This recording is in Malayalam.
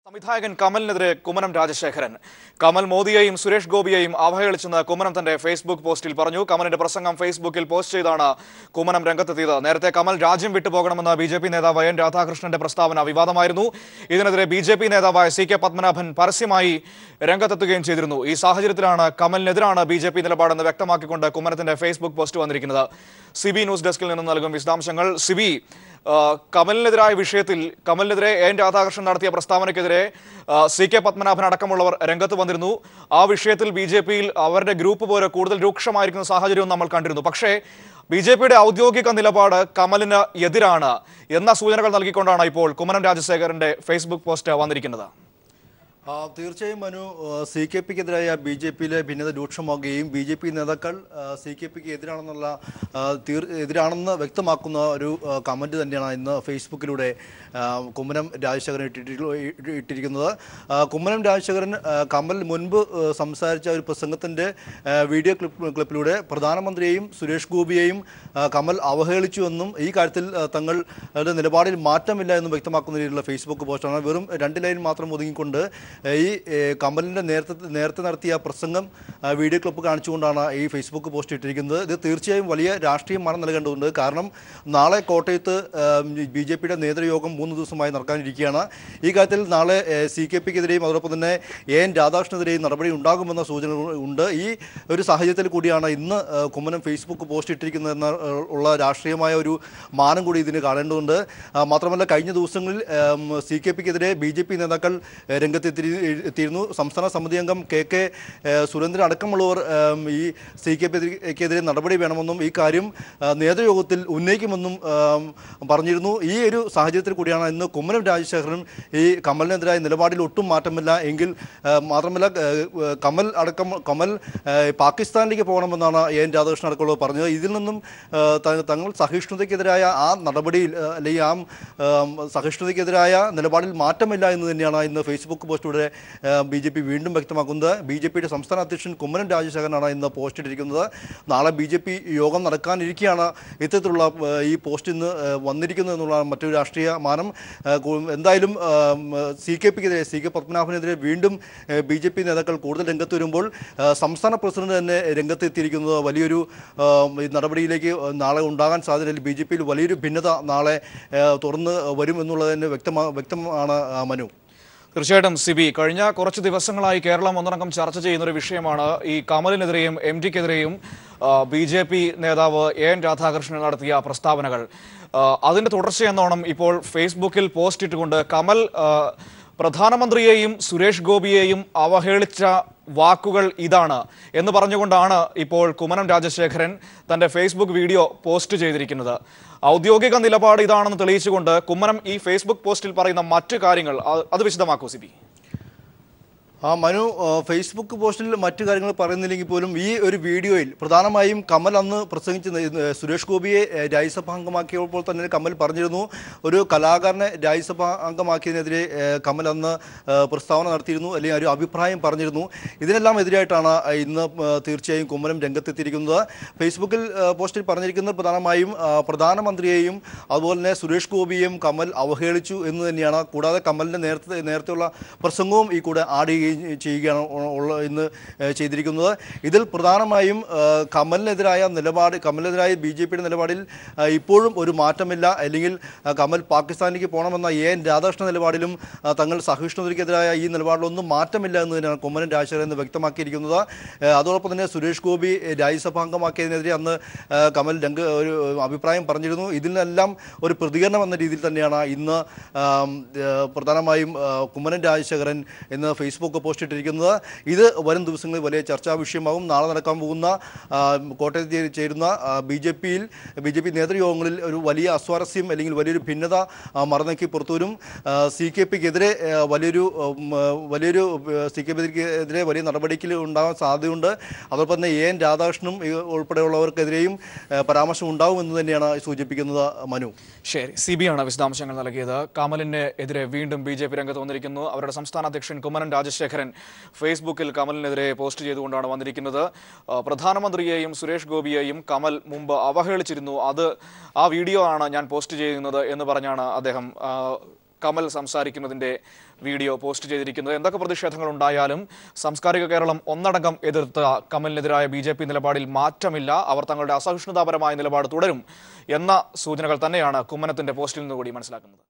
സംവിധായകൻ കമലിനെതിരെ കുമ്മനം രാജശേഖരൻ. കമൽ മോദിയെയും സുരേഷ് ഗോപിയെയും അവഹേളിച്ചെന്ന് കുമ്മനം തന്റെ ഫേസ്ബുക്ക് പോസ്റ്റിൽ പറഞ്ഞു. കമലിന്റെ പ്രസംഗം ഫേസ്ബുക്കിൽ പോസ്റ്റ് ചെയ്താണ് കുമ്മനം രംഗത്തെത്തിയത്. നേരത്തെ കമൽ രാജ്യം വിട്ടുപോകണമെന്ന ബി.ജെ.പി. നേതാവ് എൻ രാധാകൃഷ്ണന്റെ പ്രസ്താവന വിവാദമായിരുന്നു. ഇതിനെതിരെ ബി.ജെ.പി. നേതാവായ സി.കെ. പത്മനാഭൻ പരസ്യമായി രംഗത്തെത്തുകയും ചെയ്തിരുന്നു. ഈ സാഹചര്യത്തിലാണ് കമലിനെതിരാണ് ബി.ജെ.പി. നിലപാടെന്ന് വ്യക്തമാക്കിക്കൊണ്ട് കുമ്മനത്തിന്റെ ഫേസ്ബുക്ക് പോസ്റ്റ് വന്നിരിക്കുന്നത്. സിബി ന്യൂസ് ഡെസ്കിൽ നിന്ന് നൽകും വിശദാംശങ്ങൾ. സിബി, കമലിനെതിരായ വിഷയത്തിൽ കമലിനെതിരെ എൻ രാധാകൃഷ്ണൻ നടത്തിയ പ്രസ്താവനയ്ക്കെതിരെ സി.കെ. പത്മനാഭൻ അടക്കമുള്ളവർ രംഗത്ത് വന്നിരുന്നു. ആ വിഷയത്തിൽ ബി.ജെ.പിയിൽ അവരുടെ ഗ്രൂപ്പ് പോലെ കൂടുതൽ രൂക്ഷമായിരിക്കുന്ന സാഹചര്യവും നമ്മൾ കണ്ടിരുന്നു. പക്ഷേ ബി.ജെ.പിയുടെ ഔദ്യോഗിക നിലപാട് കമലിന് എതിരാണ് എന്ന സൂചനകൾ നൽകിക്കൊണ്ടാണ് ഇപ്പോൾ കുമ്മനം രാജശേഖരന്റെ ഫേസ്ബുക്ക് പോസ്റ്റ് വന്നിരിക്കുന്നത്. തീർച്ചയായും മനു, സി.കെ.പിക്കെതിരായ ബി.ജെ.പിയിലെ ഭിന്നത രൂക്ഷമാകുകയും ബി.ജെ.പി. നേതാക്കൾ സി.കെ.പിക്ക് എതിരാണെന്ന് വ്യക്തമാക്കുന്ന ഒരു കമന്റ് തന്നെയാണ് ഇന്ന് ഫേസ്ബുക്കിലൂടെ കുമ്മനം രാജശേഖരൻ ഇട്ടിരിക്കുന്നത്. കുമ്മനം രാജശേഖരൻ കമൽ മുൻപ് സംസാരിച്ച ഒരു പ്രസംഗത്തിൻ്റെ വീഡിയോ ക്ലിപ്പിലൂടെ പ്രധാനമന്ത്രിയെയും സുരേഷ് ഗോപിയെയും കമൽ അവഹേളിച്ചുവെന്നും ഈ കാര്യത്തിൽ തങ്ങളുടെ നിലപാടിൽ മാറ്റമില്ല എന്നും വ്യക്തമാക്കുന്ന രീതിയിലുള്ള ഫേസ്ബുക്ക് പോസ്റ്റാണ്. വെറും 2 ലൈൻ മാത്രം ഒതുങ്ങിക്കൊണ്ട് ഈ കമലിൻ്റെ നേരത്തെ നടത്തിയ പ്രസംഗം വീഡിയോ ക്ലിപ്പ് കാണിച്ചുകൊണ്ടാണ് ഈ ഫേസ്ബുക്ക് പോസ്റ്റ് ഇട്ടിരിക്കുന്നത്. ഇത് തീർച്ചയായും വലിയ രാഷ്ട്രീയ മാനം നൽകേണ്ടതുണ്ട്. കാരണം നാളെ കോട്ടയത്ത് ബി.ജെ.പിയുടെ നേതൃയോഗം 3 ദിവസമായി നടക്കാനിരിക്കുകയാണ്. ഈ കാര്യത്തിൽ നാളെ സി.കെ.പിക്കെതിരെയും അതോടൊപ്പം തന്നെ എൻ രാധാകൃഷ്ണനെതിരെയും നടപടി ഉണ്ടാകുമെന്ന സൂചനകൾ ഉണ്ട്. ഈ ഒരു സാഹചര്യത്തിൽ കൂടിയാണ് ഇന്ന് കുമ്മനം ഫേസ്ബുക്ക് പോസ്റ്റ് ഇട്ടിരിക്കുന്നതെന്ന ഉള്ള രാഷ്ട്രീയമായ ഒരു മാനം കൂടി ഇതിന് കാണേണ്ടതുണ്ട്. മാത്രമല്ല, കഴിഞ്ഞ ദിവസങ്ങളിൽ സി.കെ.പിക്കെതിരെ ബി.ജെ.പി. നേതാക്കൾ രംഗത്തെത്തിയിരുന്നു. സംസ്ഥാന സമിതി അംഗം കെ സുരേന്ദ്രൻ അടക്കമുള്ളവർ ഈ സി.കെ.പിക്കെതിരെ നടപടി വേണമെന്നും ഈ കാര്യം നേതൃയോഗത്തിൽ ഉന്നയിക്കുമെന്നും പറഞ്ഞിരുന്നു. ഈ ഒരു സാഹചര്യത്തിൽ കൂടിയാണ് ഇന്ന് കുമ്മനം രാജശേഖരൻ ഈ കമലിനെതിരായ നിലപാടിൽ ഒട്ടും മാറ്റമില്ല എങ്കിൽ മാത്രമല്ല കമൽ പാകിസ്ഥാനിലേക്ക് പോകണമെന്നാണ് എൻ രാധാകൃഷ്ണൻ അടക്കമുള്ളവർ പറഞ്ഞത്. ഇതിൽ നിന്നും തങ്ങൾ സഹിഷ്ണുതയ്ക്കെതിരായ ആ നടപടിയിൽ അല്ലെങ്കിൽ ആ സഹിഷ്ണുതയ്ക്കെതിരായ നിലപാടിൽ മാറ്റമില്ല എന്ന് തന്നെയാണ് ഇന്ന് ഫേസ്ബുക്ക് പോസ്റ്റിലൂടെ ബി.ജെ.പി. വീണ്ടും വ്യക്തമാക്കുന്നത്. ബി.ജെ.പിയുടെ സംസ്ഥാന അധ്യക്ഷൻ കുമ്മനം രാജശേഖരനാണ് ഇന്ന് പോസ്റ്റ് ഇട്ടിരിക്കുന്നത്. നാളെ ബി.ജെ.പി. യോഗം നടക്കാനിരിക്കുകയാണ് ഇത്തരത്തിലുള്ള ഈ പോസ്റ്റ് ഇന്ന് വന്നിരിക്കുന്നത് എന്നുള്ള മറ്റൊരു രാഷ്ട്രീയ മാനം. എന്തായാലും സി.കെ.പിക്കെതിരെ സി.കെ. പത്മനാഭനെതിരെ വീണ്ടും ബി.ജെ.പി. നേതാക്കൾ കൂടുതൽ രംഗത്ത് വരുമ്പോൾ സംസ്ഥാന പ്രസിഡന്റ് തന്നെ രംഗത്തെത്തിയിരിക്കുന്നത് വലിയൊരു നടപടിയിലേക്ക് നാളെ ഉണ്ടാകാൻ സാധ്യതയില്ല. ബി.ജെ.പിയിൽ വലിയൊരു ഭിന്നത നാളെ തുറന്ന് വരും എന്നുള്ളത് തന്നെ വ്യക്തമാണ് മനു. തീർച്ചയായിട്ടും സിബി, കഴിഞ്ഞ കുറച്ച് ദിവസങ്ങളായി കേരളം ഒന്നടങ്കം ചർച്ച ചെയ്യുന്ന ഒരു വിഷയമാണ് ഈ കമലിനെതിരെയും എം.ഡിക്കെതിരെയും ബി.ജെ.പി. നേതാവ് എൻ രാധാകൃഷ്ണൻ നടത്തിയ പ്രസ്താവനകൾ. അതിന്റെ തുടർച്ചയെന്നോണം ഇപ്പോൾ ഫേസ്ബുക്കിൽ പോസ്റ്റ് ഇട്ടുകൊണ്ട് കമൽ പ്രധാനമന്ത്രിയെയും സുരേഷ് ഗോപിയെയും അവഹേളിച്ച വാക്കുകൾ ഇതാണ് എന്ന് പറഞ്ഞുകൊണ്ടാണ് ഇപ്പോൾ കുമ്മനം രാജശേഖരൻ തന്റെ ഫേസ്ബുക്ക് വീഡിയോ പോസ്റ്റ് ചെയ്തിരിക്കുന്നത്. ഔദ്യോഗിക നിലപാട് ഇതാണെന്ന് തെളിയിച്ചുകൊണ്ട് കുമ്മനം ഈ ഫേസ്ബുക്ക് പോസ്റ്റിൽ പറയുന്ന മറ്റു കാര്യങ്ങൾ അത് വിശദമാക്കൂ സിബി. മനു, ഫേസ്ബുക്ക് പോസ്റ്റിൽ മറ്റു കാര്യങ്ങൾ പറയുന്നില്ലെങ്കിൽ പോലും ഈ ഒരു വീഡിയോയിൽ പ്രധാനമായും കമൽ അന്ന് പ്രസംഗിച്ച് സുരേഷ് ഗോപിയെ രാജ്യസഭാ അംഗമാക്കിയപ്പോൾ തന്നെ കമൽ പറഞ്ഞിരുന്നു, ഒരു കലാകാരനെ രാജ്യസഭാ അംഗമാക്കിയതിനെതിരെ കമൽ അന്ന് പ്രസ്താവന നടത്തിയിരുന്നു, അല്ലെങ്കിൽ ഒരു അഭിപ്രായം പറഞ്ഞിരുന്നു. ഇതിനെല്ലാം എതിരായിട്ടാണ് ഇന്ന് തീർച്ചയായും കുമ്മനം രംഗത്തെത്തിയിരിക്കുന്നത്. ഫേസ്ബുക്കിൽ പോസ്റ്റിൽ പറഞ്ഞിരിക്കുന്നത് പ്രധാനമായും പ്രധാനമന്ത്രിയെയും അതുപോലെ തന്നെ സുരേഷ് ഗോപിയെയും കമൽ അവഹേളിച്ചു എന്ന് തന്നെയാണ്. കൂടാതെ കമലിൻ്റെ നേരത്തെയുള്ള പ്രസംഗവും ഈ കൂടെ ആഡ് ചെയ്യുകയാണ് ഇന്ന് ചെയ്തിരിക്കുന്നത്. ഇതിൽ പ്രധാനമായും കമലിനെതിരായ ബി.ജെ.പിയുടെ നിലപാടിൽ ഇപ്പോഴും ഒരു മാറ്റമില്ല, അല്ലെങ്കിൽ കമൽ പാകിസ്ഥാനിലേക്ക് പോകണമെന്ന എൻ രാധാകൃഷ്ണ നിലപാടിലും തങ്ങൾ സഹിഷ്ണുതയ്ക്കെതിരായ ഈ നിലപാടിലൊന്നും മാറ്റമില്ല എന്ന് തന്നെയാണ് കുമ്മനം രാജശേഖരൻ എന്ന് വ്യക്തമാക്കിയിരിക്കുന്നത്. അതോടൊപ്പം തന്നെ സുരേഷ് ഗോപി രാജ്യസഭാംഗമാക്കിയതിനെതിരെ അന്ന് കമൽ ഒരു അഭിപ്രായം പറഞ്ഞിരുന്നു. ഇതിനെല്ലാം ഒരു പ്രതികരണം എന്ന രീതിയിൽ തന്നെയാണ് ഇന്ന് പ്രധാനമായും കുമ്മനം രാജശേഖരൻ ഇന്ന് ഫേസ്ബുക്ക് പോസ്റ്റ് ഇട്ടിരിക്കുന്നത്. ഇത് വരും ദിവസങ്ങളിൽ വലിയ ചർച്ചാ വിഷയമാകും. നാളെ നടക്കാൻ പോകുന്ന കോട്ടയത്ത് ചേരുന്ന ബി.ജെ.പി. നേതൃയോഗങ്ങളിൽ ഒരു വലിയ അസ്വാരസ്യം അല്ലെങ്കിൽ വലിയൊരു ഭിന്നത മറന്നേക്ക് പുറത്തുവരും. സി.കെ.പിക്കെതിരെ വലിയ നടപടികൾ ഉണ്ടാകാൻ സാധ്യതയുണ്ട്. അതോടൊപ്പം തന്നെ എൻ രാധാകൃഷ്ണനും ഉൾപ്പെടെയുള്ളവർക്കെതിരെയും പരാമർശം ഉണ്ടാകുമെന്ന് തന്നെയാണ് സൂചിപ്പിക്കുന്നത് മനു. ശരി, സിബിയാണ് വിശദാംശങ്ങൾ നൽകിയത്. കമലിന് എതിരെ വീണ്ടും ബി.ജെ.പി. രംഗത്ത് വന്നിരിക്കുന്നു. അവരുടെ സംസ്ഥാന അധ്യക്ഷൻ കുമ്മനം രാജശേഖരൻ ഫേസ്ബുക്കിൽ കമലിനെതിരെ പോസ്റ്റ് ചെയ്തുകൊണ്ടാണ് വന്നിരിക്കുന്നത്. പ്രധാനമന്ത്രിയെയും സുരേഷ് ഗോപിയെയും കമൽ മുമ്പ് അവഹേളിച്ചിരുന്നു, ആ വീഡിയോ ആണ് ഞാൻ പോസ്റ്റ് ചെയ്യുന്നത് എന്ന് പറഞ്ഞാണ് അദ്ദേഹം കമൽ സംസാരിക്കുന്നതിന്റെ വീഡിയോ പോസ്റ്റ് ചെയ്തിരിക്കുന്നത്. എന്തൊക്കെ പ്രതിഷേധങ്ങൾ ഉണ്ടായാലും സാംസ്കാരിക കേരളം ഒന്നടങ്കം എതിർത്ത കമലിനെതിരായ BJP നിലപാടിൽ മാറ്റമില്ല. അവർ തങ്ങളുടെ അസഹിഷ്ണുതാപരമായ നിലപാട് തുടരും എന്ന സൂചനകൾ തന്നെയാണ് കുമ്മനത്തിന്റെ പോസ്റ്റിൽ നിന്നുകൂടി മനസ്സിലാക്കുന്നത്.